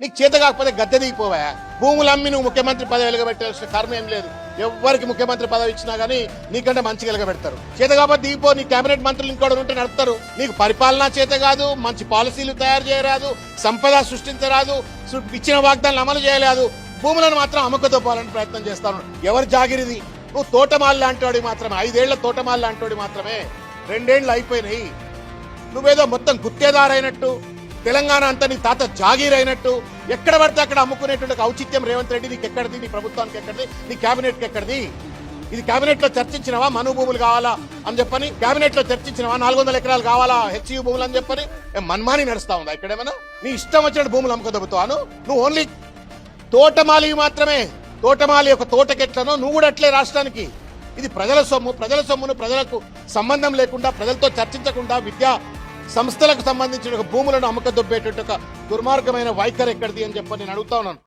నీకు చేత కాకపోతే గద్దె దిగిపోవా. భూములు అమ్మి నువ్వు ముఖ్యమంత్రి పదవి వెలగబెట్టాల్సిన కర్మ ఏం లేదు. ఎవరికి ముఖ్యమంత్రి పదవి ఇచ్చినా గానీ నీకంటే మంచిగా వెలగబెడతారు. చేత కాబట్టి దిగిపో. నీ కేబినెట్ మంత్రులు ఇంకోటి ఉంటే నడుపుతారు. నీకు పరిపాలనా చేత కాదు, మంచి పాలసీలు తయారు చేయరాదు, సంపద సృష్టించరాదు, ఇచ్చిన వాగ్దానాలు అమలు చేయలేదు. భూములను మాత్రం అమ్మకదొప్పాలని ప్రయత్నం చేస్తాను. ఎవరు జాగిరిది? నువ్వు తోటమాలి లాంటి వాడి మాత్రమే, 5 ఏళ్ల తోటమాలి లాంటి వాడి మాత్రమే. 2 ఏళ్లు అయిపోయినాయి. నువ్వేదో మొత్తం గుత్తేదారైనట్టు, తెలంగాణ అంతా నీ తాత జాగీర్ అయినట్టు ఎక్కడ పడితే అక్కడ అమ్ముకునేటువంటి ఔచిత్యం రేవంత్ రెడ్డి నీకు ఎక్కడిది? నీ ప్రభుత్వానికి ఎక్కడిది? నీ కేబినెట్కి ఎక్కడిది? ఇది కేబినెట్ లో చర్చించినవా? మను భూములు కావాలా అని చెప్పని కేబినెట్ లో చర్చించినవా? 400 ఎకరాలు కావాలా హెచ్యూ భూములు అని చెప్పని మన్మాని నడుస్తా ఉందా ఇక్కడేమన్నా? నీ ఇష్టం వచ్చినట్టు భూములు అమ్ముకోదబ్బుతాను. నువ్వు ఓన్లీ తోటమాలి మాత్రమే. తోటమాలి ఒక తోటకెట్లనో నువ్వు కూడా అట్లే రాష్ట్రానికి. ఇది ప్రజల సొమ్ము. ప్రజల సొమ్మును ప్రజలకు సంబంధం లేకుండా, ప్రజలతో చర్చించకుండా విద్యా సంస్థలకు సంబంధించిన భూములను అమ్మకదొబ్బేటట్టు ఒక దుర్మార్గమైన వైఖరి ఎక్కడిది అని చెప్పని నేను అడుగుతా ఉన్నాను.